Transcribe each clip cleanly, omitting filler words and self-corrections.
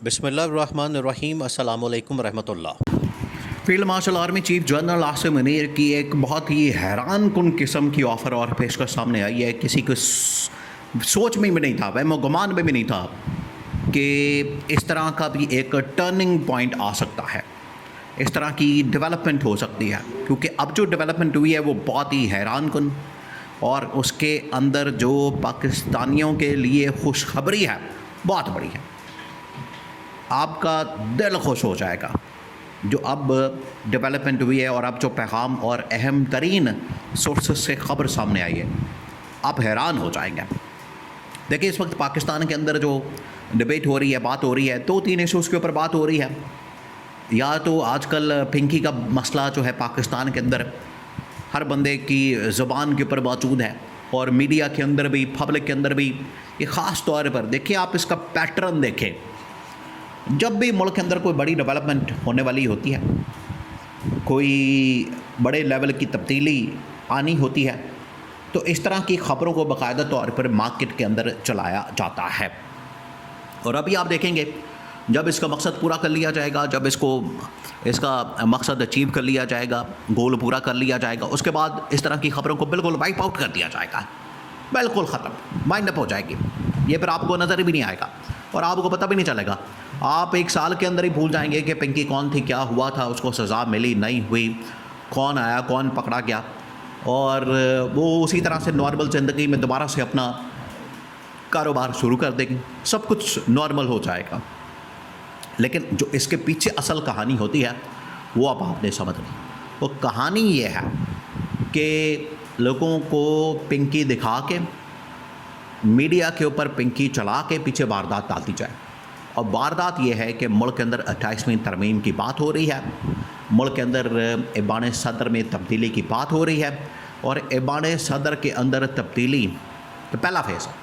बिस्मिल्लाहिर्रहमानिर्रहीम अस्सलामुअलैकुम रहमतुल्लाह। Field marshal army chief general Asim Munir की एक बहुत ही हैरान कुन किस्म की ऑफ़र और पेशकश सामने आई है। किसी को सोच में भी नहीं था, वह गुमान में भी नहीं था कि इस तरह का भी एक टर्निंग पॉइंट आ सकता है, इस तरह की डेवलपमेंट हो सकती है। क्योंकि अब जो डेवलपमेंट हुई है वो बहुत ही हैरान कुन, और उसके अंदर जो पाकिस्तानियों के लिए खुशखबरी है बहुत बड़ी है। आपका दिल खुश हो जाएगा जो अब डेवलपमेंट हुई है, और अब जो पैगाम और अहम तरीन सोर्सेस से ख़बर सामने आई है, आप हैरान हो जाएंगे। देखिए, इस वक्त पाकिस्तान के अंदर जो डिबेट हो रही है, बात हो रही है, 2-3 इशूज़ के ऊपर बात हो रही है। या तो आजकल पिंकी का मसला जो है पाकिस्तान के अंदर हर बंदे की ज़ुबान के ऊपर मौजूद है, और मीडिया के अंदर भी, पब्लिक के अंदर भी। ये ख़ास तौर पर देखिए, आप इसका पैटर्न देखें, जब भी मुल्क के अंदर कोई बड़ी डेवलपमेंट होने वाली होती है, कोई बड़े लेवल की तब्दीली आनी होती है, तो इस तरह की ख़बरों को बाकायदा तौर पर मार्केट के अंदर चलाया जाता है। और अभी आप देखेंगे, जब इसका मकसद पूरा कर लिया जाएगा, जब इसका मकसद अचीव कर लिया जाएगा, गोल पूरा कर लिया जाएगा, उसके बाद इस तरह की ख़बरों को बिल्कुल वाइप आउट कर दिया जाएगा, बिल्कुल ख़त्म, माइंड अप हो जाएगी। ये फिर आपको नज़र भी नहीं आएगा और आपको पता भी नहीं चलेगा। आप 1 साल के अंदर ही भूल जाएंगे कि पिंकी कौन थी, क्या हुआ था, उसको सज़ा मिली नहीं हुई, कौन आया, कौन पकड़ा गया, और वो उसी तरह से नॉर्मल ज़िंदगी में दोबारा से अपना कारोबार शुरू कर देंगे, सब कुछ नॉर्मल हो जाएगा। लेकिन जो इसके पीछे असल कहानी होती है वो अब आपने समझ ली। वो कहानी ये है कि लोगों को पिंकी दिखा के, मीडिया के ऊपर पिंकी चला के पीछे वारदात डालती जाए। और वारदात ये है कि मुल्क के अंदर 28वीं तरमीम की बात हो रही है, मुल्क के अंदर ऐवान सदर में तब्दीली की बात हो रही है, और ऐवान सदर के अंदर तब्दीली ये पहला फ़ेज़ है,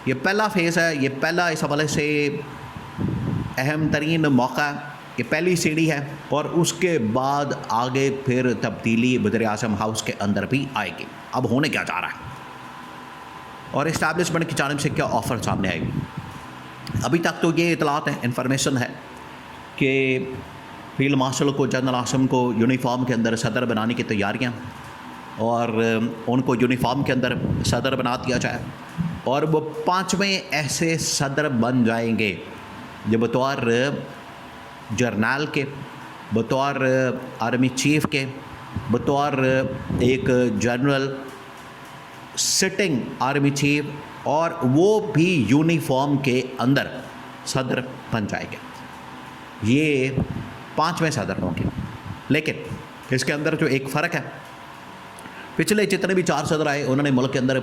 ये पहला फ़ेज़ है, ये पहला इस हवाले से अहम तरीन मौका, ये पहली सीढ़ी है। और उसके बाद आगे फिर तब्दीली वज़ीर-ए-आज़म हाउस के अंदर भी आएगी। अब होने क्या जा रहा है और इस्टेब्लिशमेंट की जानिब से क्या ऑफ़र सामने आएगी, अभी तक तो ये इतलात है, इन्फॉर्मेशन है कि फील्ड मार्शल को, जनरल आसिम को यूनिफॉर्म के अंदर सदर बनाने की तैयारियां, और उनको यूनिफॉर्म के अंदर सदर बना दिया जाए, और वो 5वें ऐसे सदर बन जाएंगे जो बतौर जर्नल के, बतौर आर्मी चीफ़ के, बतौर एक जनरल सिटिंग आर्मी चीफ, और वो भी यूनिफॉर्म के अंदर सदर बन जाएंगे। ये 5वें सदर होंगे। लेकिन इसके अंदर जो एक फ़र्क है, पिछले जितने भी 4 सदर आए उन्होंने मुल्क के अंदर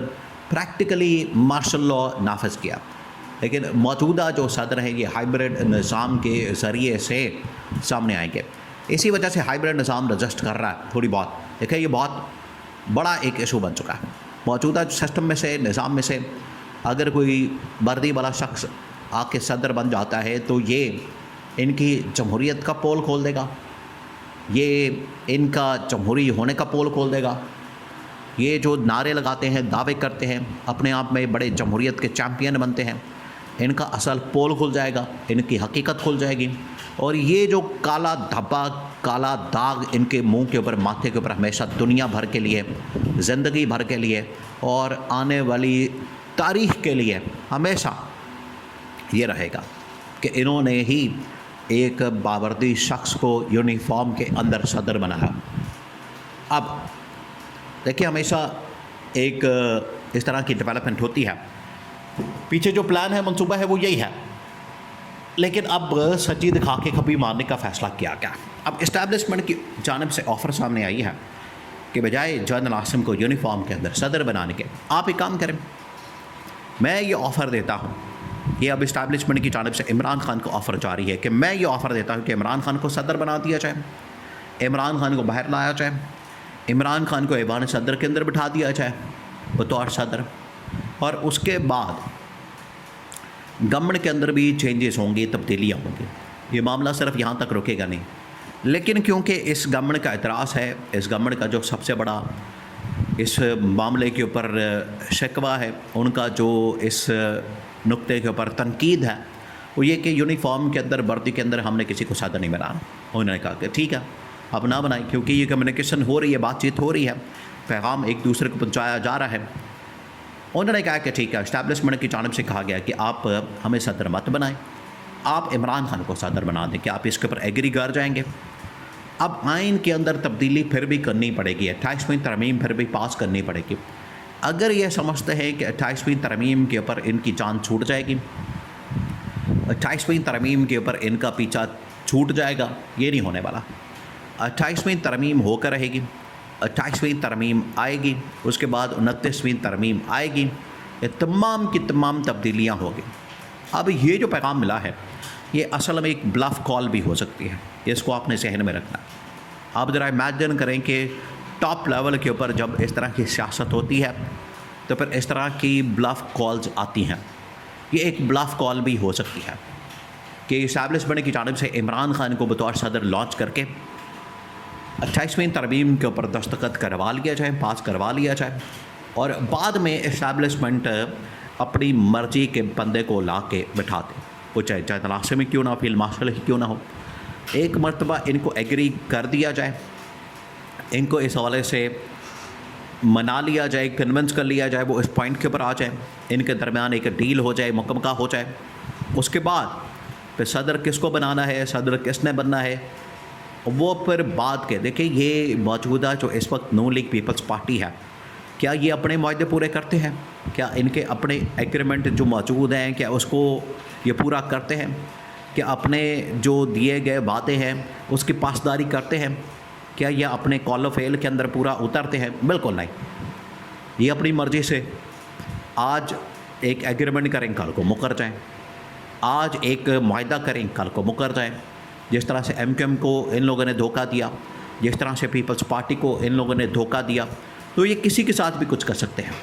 प्रैक्टिकली मार्शल लॉ नाफिज किया, लेकिन मौजूदा जो सदर हैं ये हाइब्रिड निज़ाम के ज़रिए से सामने आएंगे। इसी वजह से हाइब्रिड निज़ाम रजिस्ट कर रहा है थोड़ी बहुत। देखिए, ये बहुत बड़ा एक इशू बन चुका है। मौजूदा सिस्टम में से, निज़ाम में से अगर कोई वर्दी वाला शख्स आके सदर बन जाता है तो ये इनकी जमहूरियत का पोल खोल देगा, ये इनका जमहूरी होने का पोल खोल देगा। ये जो नारे लगाते हैं, दावे करते हैं, अपने आप में बड़े जमहूरियत के चैम्पियन बनते हैं, इनका असल पोल खुल जाएगा, इनकी हकीकत खुल जाएगी। और ये जो काला धब्बा, काला दाग इनके मुंह के ऊपर, माथे के ऊपर हमेशा दुनिया भर के लिए, ज़िंदगी भर के लिए और आने वाली तारीख़ के लिए हमेशा ये रहेगा कि इन्होंने ही एक बावर्दी शख्स को यूनिफॉर्म के अंदर सदर बनाया। अब देखिए, हमेशा एक इस तरह की डेवलपमेंट होती है, पीछे जो प्लान है, मंसूबा है, वो यही है। लेकिन अब सच्ची दिखा के खपी मारने का फ़ैसला किया गया। अब इस्टेब्लिशमेंट की जानिब से ऑफ़र सामने आई है कि बजाय जनरल आसिम को यूनिफॉर्म के अंदर सदर बनाने के, आप एक काम करें, मैं ये ऑफ़र देता हूँ, ये अब इस्टेब्लिशमेंट की जानिब से इमरान खान को ऑफ़र जारी है कि मैं ये ऑफ़र देता हूँ कि इमरान खान को सदर बना दिया जाए, इमरान खान को बाहर लाया जाए, इमरान खान को ऐवान सदर के अंदर बिठा दिया जाए बतौर सदर, और उसके बाद गवर्नमेंट के अंदर भी चेंजेस होंगे, तब्दीलियाँ होंगी। ये मामला सिर्फ यहाँ तक रुकेगा नहीं। लेकिन क्योंकि इस गवर्नमेंट का एतराज़ है, इस गवर्नमेंट का जो सबसे बड़ा इस मामले के ऊपर शिकवा है, उनका जो इस नुक्ते के ऊपर तनकीद है, वो ये कि यूनिफॉर्म के अंदर, वर्दी के अंदर हमने किसी को सदर नहीं बनाना। उन्होंने कहा कि ठीक है, अब ना बनाएं, क्योंकि ये कम्युनिकेशन हो रही है, बातचीत हो रही है, पैगाम एक दूसरे को पहुँचाया जा रहा है। उन्होंने कहा कि ठीक है, इस्टेब्लिशमेंट की जानिब से कहा गया कि आप हमें सदर मत बनाएं, आप इमरान खान को सदर बना दें। कि आप इसके ऊपर एग्री कर जाएंगे? अब आइन के अंदर तब्दीली फिर भी करनी पड़ेगी, 28वीं तरमीम फिर भी पास करनी पड़ेगी। अगर ये समझते हैं कि 28वीं तरमीम के ऊपर इनकी जान छूट जाएगी, 28वीं तरमीम के ऊपर इनका पीछा छूट जाएगा, ये नहीं होने वाला। 28वीं तरमीम होकर रहेगी, 28वीं तरमीम आएगी, उसके बाद 29वीं तरमीम आएगी, ये तमाम की तमाम तब्दीलियाँ होगी। अब ये जो पैगाम मिला है, ये असल में एक ब्लफ कॉल भी हो सकती है, इसको आपने जहन में रखना। आप ज़रा इमेजिन करें कि टॉप लेवल के ऊपर जब इस तरह की सियासत होती है तो फिर इस तरह की ब्लफ कॉल्स आती हैं। ये एक ब्लफ कॉल भी हो सकती है कि इस्टेब्लिशमेंट की जानिब से इमरान खान को बतौर सदर लॉन्च करके 28वीं तरमीम के ऊपर दस्तखत करवा लिया जाए, पास करवा लिया जाए, और बाद में इस्टेब्लिशमेंट अपनी मर्ज़ी के बंदे को ला के बिठा दे, वो चाहे तनासे में क्यों ना, फील्ड मार्शल ही क्यों ना हो। एक मरतबा इनको एग्री कर दिया जाए, इनको इस हवाले से मना लिया जाए, कन्विंस कर लिया जाए, वो इस पॉइंट के ऊपर आ जाए, इनके दरमियान एक डील हो जाए, मुकम्मल हो जाए। उसके बाद फिर सदर किसको बनाना है, सदर किसने बनना है, वो फिर बात के देखिए। ये मौजूदा जो इस वक्त नून लीग पीपल्स पार्टी है, क्या ये अपने मुआहदे पूरे करते हैं? क्या इनके अपने एग्रीमेंट जो मौजूद हैं, क्या उसको ये पूरा करते हैं? क्या अपने जो दिए गए वादे हैं उसकी पासदारी करते हैं? क्या ये अपने कॉल ऑफ फेल के अंदर पूरा उतरते हैं? बिल्कुल नहीं। ये अपनी मर्ज़ी से आज एक एग्रीमेंट करें, कल को मुकर जाएँ, आज एक मुआहदा करें, कल को मुकर जाएँ। जिस तरह से MQM को इन लोगों ने धोखा दिया, जिस तरह से पीपल्स पार्टी को इन लोगों ने धोखा दिया, तो ये किसी के साथ भी कुछ कर सकते हैं।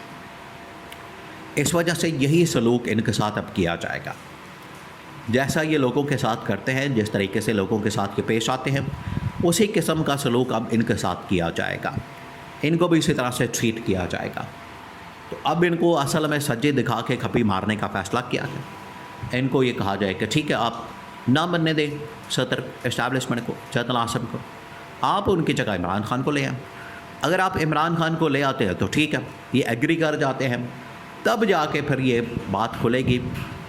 इस वजह से यही सलूक इनके साथ अब किया जाएगा। जैसा ये लोगों के साथ करते हैं, जिस तरीके से लोगों के साथ ये पेश आते हैं, उसी किस्म का सलूक अब इनके साथ किया जाएगा। इनको भी इसी तरह से ट्रीट किया जाएगा। तो अब इनको असल में सज्जे दिखा के खपी मारने का फ़ैसला किया गया। इनको ये कहा जाए कि ठीक है, आप ना बनने दें सदर इस्टेब्लिशमेंट को, जदल आसम को, आप उनकी जगह इमरान खान को ले आएँ। अगर आप इमरान खान को ले आते हैं तो ठीक है, ये एग्री कर जाते हैं, तब जाके फिर ये बात खुलेगी,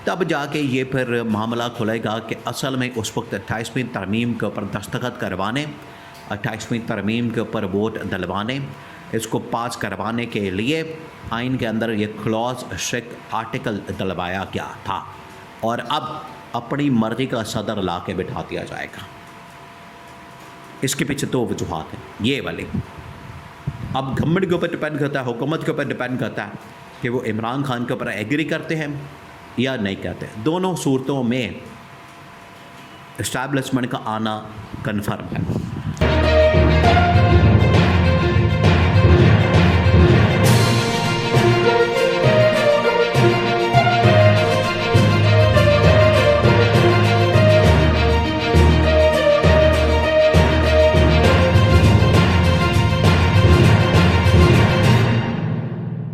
तब जाके ये फिर मामला खुलेगा कि असल में उस वक्त 28वीं तरमीम के ऊपर दस्तखत करवाने, 28वीं तरमीम के ऊपर वोट डलवाने, इसको पास करवाने के लिए आइन के अंदर ये क्लॉज 6 आर्टिकल डलवाया गया था, और अब अपनी मर्ज़ी का सदर ला के बिठा दिया जाएगा। इसके पीछे 2 वजूहात हैं, ये वाले। अब गवर्नमेंट के ऊपर डिपेंड करता है, हुकूमत के ऊपर डिपेंड करता है कि वो इमरान खान के ऊपर एग्री करते हैं या नहीं करते। दोनों सूरतों में इस्टेब्लिशमेंट का आना कन्फर्म है।